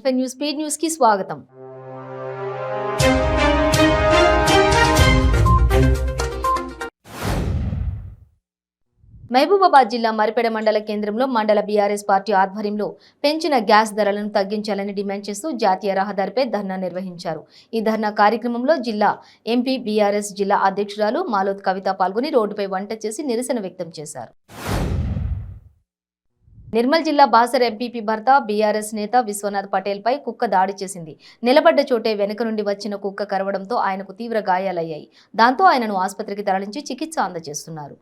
95 news speed news కి స్వాగతం. మహబూబాబాద్ జిల్లా మరిపేడ మండల కేంద్రంలో మండల బీఆర్ఎస్ పార్టీ ఆధ్వర్యంలో పెంచిన గ్యాస్ ధరలను తగ్గించాలని డిమాండ్ చేస్తూ జాతీయ రహదారిపై ధర్నా నిర్వహించారు. ఈ ధర్నా కార్యక్రమంలో జిల్లా ఎంపీ బీఆర్ఎస్ జిల్లా అధ్యక్షురాలు మాలోత్ కవిత పాల్గొని రోడ్డుపై వంట చేసి నిరసన వ్యక్తం చేశారు. నిర్మల్ జిల్లా బాసర్ ఎంపీపీ భర్త బీఆర్ఎస్ నేత విశ్వనాథ్ పటేల్ పై కుక్క దాడి చేసింది. నిలబడ్డ చోటే వెనుక నుండి వచ్చిన కుక్క కరవడంతో ఆయనకు తీవ్ర గాయాలయ్యాయి. దాంతో ఆయనను ఆసుపత్రికి తరలించి చికిత్స అందజేస్తున్నారు.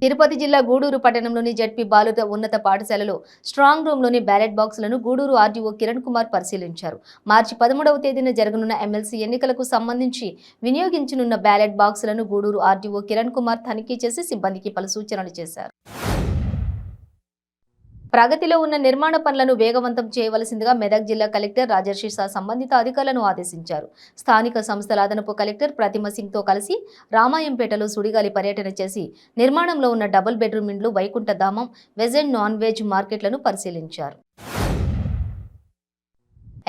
తిరుపతి జిల్లా గూడూరు పట్టణంలోని జడ్పీ బాలుర ఉన్నత పాఠశాలలో స్ట్రాంగ్ రూమ్లోని బ్యాలెట్ బాక్సులను గూడూరు ఆర్డీఓ కిరణ్ కుమార్ పరిశీలించారు. మార్చి 13వ తేదీన జరగనున్న ఎమ్మెల్సీ ఎన్నికలకు సంబంధించి వినియోగించనున్న బ్యాలెట్ బాక్సులను గూడూరు ఆర్డీఓ కిరణ్ కుమార్ తనిఖీ చేసి సిబ్బందికి పలు సూచనలు చేశారు. ప్రగతిలో ఉన్న నిర్మాణ పనులను వేగవంతం చేయవలసిందిగా మెదక్ జిల్లా కలెక్టర్ రాజర్షి సంబంధిత అధికారులను ఆదేశించారు. స్థానిక సంస్థల అదనపు కలెక్టర్ ప్రతిమ సింగ్ తో కలిసి రామాయంపేటలో సుడిగాలి పర్యటన చేసి నిర్మాణంలో ఉన్న డబుల్ బెడ్రూమ్ ఇండ్లు, వైకుంఠధామం, వెజ్ అండ్ నాన్ వెజ్ మార్కెట్లను పరిశీలించారు.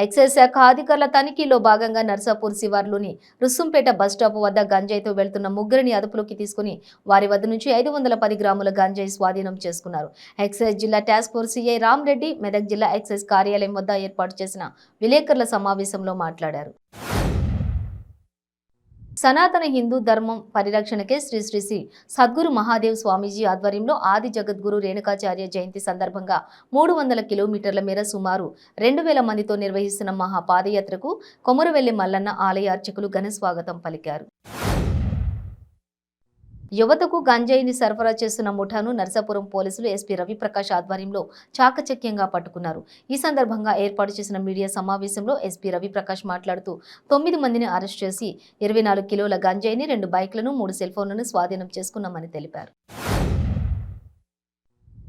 ఎక్సైజ్ శాఖ అధికారుల తనిఖీలో భాగంగా నర్సాపూర్ శివార్లోని రుస్సుంపేట బస్టాప్ వద్ద గంజాయితో వెళ్తున్న ముగ్గురిని అదుపులోకి తీసుకుని వారి వద్ద నుంచి 510 గ్రాముల గంజాయి స్వాధీనం చేసుకున్నారు. ఎక్సైజ్ జిల్లా task force CI Ram Reddy Medak జిల్లా ఎక్సైజ్ కార్యాలయం వద్ద ఏర్పాటు చేసిన విలేకరుల సమావేశంలో మాట్లాడారు. సనాతన హిందూ ధర్మం పరిరక్షణకే శ్రీ శ్రీ శ్రీ సద్గురు మహాదేవ్ స్వామీజీ ఆధ్వర్యంలో ఆది జగద్గురు రేణుకాచార్య జయంతి సందర్భంగా 300 కిలోమీటర్ల మేర సుమారు 2000 మందితో నిర్వహిస్తున్న మహాపాదయాత్రకు కొమురవెల్లి మల్లన్న ఆలయ అర్చకులు ఘన స్వాగతం పలికారు. యువతకు గంజాయిని సరఫరా చేస్తున్న ముఠాను నర్సాపురం పోలీసులు ఎస్పీ రవిప్రకాష్ ఆధ్వర్యంలో చాకచక్యంగా పట్టుకున్నారు. ఈ సందర్భంగా ఏర్పాటు చేసిన మీడియా సమావేశంలో ఎస్పీ రవిప్రకాష్ మాట్లాడుతూ 9 మందిని అరెస్ట్ చేసి 24 కిలోల గంజాయిని, 2 బైక్లను, 3 సెల్ ఫోన్లను స్వాధీనం చేసుకున్నామని తెలిపారు.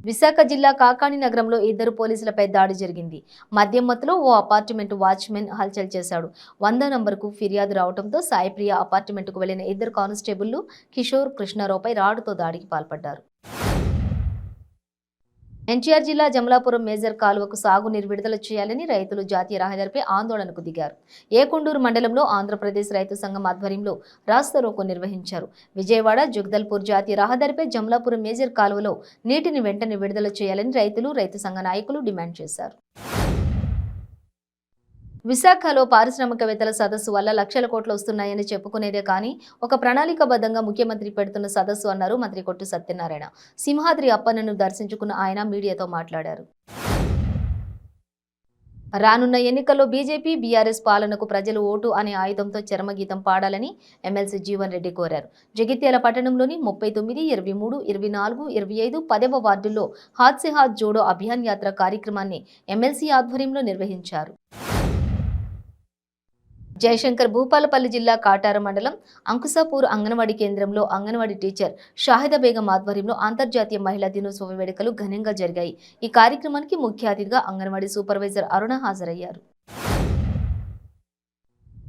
విశాఖ జిల్లా కాకాని నగరంలో 2 పోలీసులపై దాడి జరిగింది. మద్యం మత్తులో ఓ అపార్ట్మెంట్ వాచ్మెన్ హల్చల్ చేశాడు. 100 నంబర్కు ఫిర్యాదు రావడంతో సాయిప్రియ అపార్ట్మెంట్కు వెళ్లిన 2 కానిస్టేబుళ్లు కిషోర్, కృష్ణారావుపై రాడుతో దాడికి పాల్పడ్డారు. ఎన్టీఆర్ జిల్లా జమలాపురం మేజర్ కాలువకు సాగునీరు విడుదల చేయాలని రైతులు జాతీయ రహదారిపై ఆందోళనకు దిగారు. ఏకొండూరు మండలంలో ఆంధ్రప్రదేశ్ రైతు సంఘం ఆధ్వర్యంలో రాస్తారోకో నిర్వహించారు. విజయవాడ జగదల్పూర్ జాతీయ రహదారిపై జమలాపురం మేజర్ కాలువలో నీటిని వెంటనే విడుదల చేయాలని రైతులు, రైతు సంఘ నాయకులు డిమాండ్ చేశారు. విశాఖలో పారిశ్రామికవేత్తల సదస్సు వల్ల లక్షల కోట్లు వస్తున్నాయని చెప్పుకునేదే కానీ ఒక ప్రణాళికాబద్ధంగా ముఖ్యమంత్రి పెడుతున్న సదస్సు అన్నారు మంత్రి కొట్టు సత్యనారాయణ. సింహాద్రి అప్పన్నను దర్శించుకున్న ఆయన మీడియాతో మాట్లాడారు. రానున్న ఎన్నికల్లో బీజేపీ, బీఆర్ఎస్ పాలనకు ప్రజలు ఓటు అనే ఆయుధంతో చరమగీతం పాడాలని ఎమ్మెల్సీ జీవన్ రెడ్డి కోరారు. జగిత్యాల పట్టణంలోని 39, 23, 24, 25, 10వ వార్డుల్లో హాత్ సే హాత్ జోడో అభియాన్ యాత్ర కార్యక్రమాన్ని ఎమ్మెల్సీ ఆధ్వర్యంలో నిర్వహించారు. జయశంకర్ భూపాలపల్లి జిల్లా కాటార మండలం అంకుసాపూర్ అంగన్వాడీ కేంద్రంలో అంగన్వాడీ టీచర్ షాహిదా బేగం ఆధ్వర్యంలో అంతర్జాతీయ మహిళా దినోత్సవ వేడుకలు ఘనంగా జరిగాయి. ఈ కార్యక్రమానికి ముఖ్య అతిథిగా అంగన్వాడీ సూపర్వైజర్ అరుణ హాజరయ్యారు.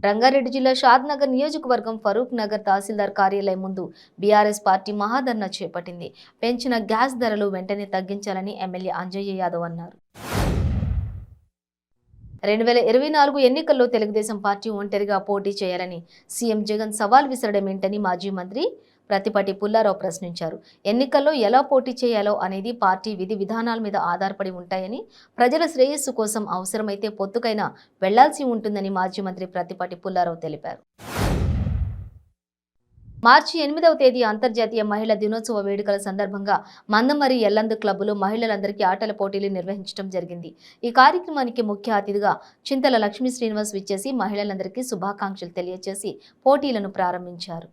రంగారెడ్డి జిల్లా షాద్ నగర్ నియోజకవర్గం ఫరూక్ నగర్ తహసీల్దార్ కార్యాలయం ముందు బీఆర్ఎస్ పార్టీ మహాధర్నా చేపట్టింది. పెంచిన గ్యాస్ ధరలు వెంటనే తగ్గించాలని ఎమ్మెల్యే అంజయ్య యాదవ్ అన్నారు. 2024 ఎన్నికల్లో తెలుగుదేశం పార్టీ ఒంటరిగా పోటీ చేయాలని సీఎం జగన్ సవాల్ విసరడం ఏంటని మాజీ మంత్రి ప్రతిపాటి పుల్లారావు ప్రశ్నించారు. ఎన్నికల్లో ఎలా పోటీ చేయాలో అనేది పార్టీ విధి విధానాల మీద ఆధారపడి ఉంటాయని, ప్రజల శ్రేయస్సు కోసం అవసరమైతే పొత్తుకైనా వెళ్లాల్సి ఉంటుందని మాజీ మంత్రి ప్రతిపాటి పుల్లారావు తెలిపారు. మార్చి 8వ తేదీ అంతర్జాతీయ మహిళా దినోత్సవ వేడుకల సందర్భంగా మందమరి ఎల్లందు క్లబ్లో మహిళలందరికీ ఆటల పోటీలు నిర్వహించడం జరిగింది. ఈ కార్యక్రమానికి ముఖ్య అతిథిగా చింతల లక్ష్మీ శ్రీనివాస్ విచ్చేసి మహిళలందరికీ శుభాకాంక్షలు తెలియజేసి పోటీలను ప్రారంభించారు.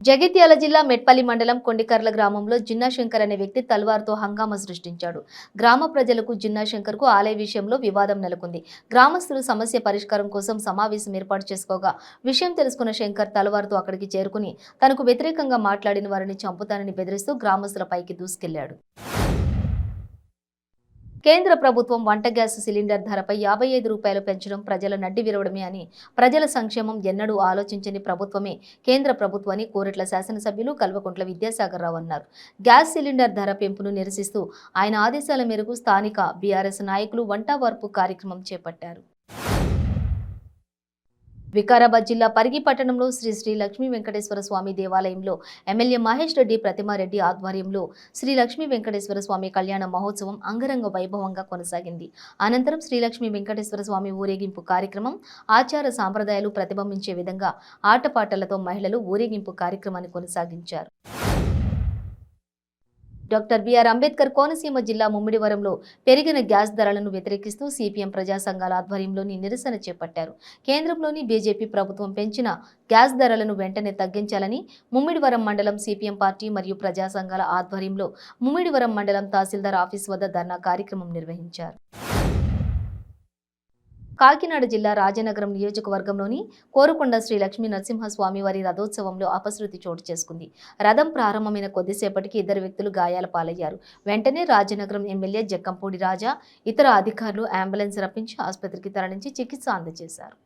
జగిత్యాల జిల్లా మెట్పల్లి మండలం కొండికర్ల గ్రామంలో జిన్నాశంకర్ అనే వ్యక్తి తల్వార్తో హంగామా సృష్టించాడు. గ్రామ ప్రజలకు జిన్నాశంకర్కు ఆలయ విషయంలో వివాదం నెలకొంది. గ్రామస్తులు సమస్య పరిష్కారం కోసం సమావేశం ఏర్పాటు చేసుకోగా విషయం తెలుసుకున్న శంకర్ తల్వార్తో అక్కడికి చేరుకుని తనకు వ్యతిరేకంగా మాట్లాడిన వారిని చంపుతానని బెదిరిస్తూ గ్రామస్తులపైకి దూసుకెళ్లాడు. కేంద్ర ప్రభుత్వం వంట గ్యాస్ సిలిండర్ ధరపై 55 రూపాయలు పెంచడం ప్రజల నడ్డి విరవడమే అని, ప్రజల సంక్షేమం ఎన్నడూ ఆలోచించని ప్రభుత్వమే కేంద్ర ప్రభుత్వాన్ని కోరుట్ల శాసనసభ్యులు కల్వకుంట్ల విద్యాసాగర్ రావు అన్నారు. గ్యాస్ సిలిండర్ ధర పెంపును నిరసిస్తూ ఆయన ఆదేశాల మేరకు స్థానిక బీఆర్ఎస్ నాయకులు వంట వార్పు కార్యక్రమం చేపట్టారు. వికారాబాద్ జిల్లా పరిగి పట్టణంలో శ్రీ శ్రీ లక్ష్మీ వెంకటేశ్వర స్వామి దేవాలయంలో ఎమ్మెల్యే మహేష్ రెడ్డి ప్రతిమారెడ్డి ఆధ్వర్యంలో శ్రీ లక్ష్మీ వెంకటేశ్వర స్వామి కళ్యాణ మహోత్సవం అంగరంగ వైభవంగా కొనసాగింది. అనంతరం శ్రీ లక్ష్మీ వెంకటేశ్వర స్వామి ఊరేగింపు కార్యక్రమం ఆచార సాంప్రదాయాలు ప్రతిబింబించే విధంగా ఆటపాటలతో మహిళలు ఊరేగింపు కార్యక్రమాన్ని కొనసాగించారు. డాక్టర్ బిఆర్ అంబేద్కర్ కోనసీమ జిల్లా ముమ్మిడివరంలో పెరిగిన గ్యాస్ ధరలను వ్యతిరేకిస్తూ సిపిఎం ప్రజా సంఘాల ఆధ్వర్యంలోని నిరసన చేపట్టారు. కేంద్రంలోని బీజేపీ ప్రభుత్వం పెంచిన గ్యాస్ ధరలను వెంటనే తగ్గించాలని ముమ్మిడివరం మండలం సిపిఎం పార్టీ మరియు ప్రజా సంఘాల ఆధ్వర్యంలో ముమ్మిడివరం మండలం తహసీల్దార్ ఆఫీస్ వద్ద ధర్నా కార్యక్రమం నిర్వహించారు. కాకినాడ జిల్లా రాజనగరం నియోజకవర్గంలోని కోరుకొండ శ్రీ లక్ష్మీ నరసింహస్వామి వారి రథోత్సవంలో అపశృతి చోటు చేసుకుంది. రథం ప్రారంభమైన కొద్దిసేపటికి 2 వ్యక్తులు గాయాల పాలయ్యారు. వెంటనే రాజనగరం ఎమ్మెల్యే జక్కంపూడి రాజా ఇతర అధికారులు అంబులెన్స్ రప్పించి ఆసుపత్రికి తరలించి చికిత్స అందజేశారు.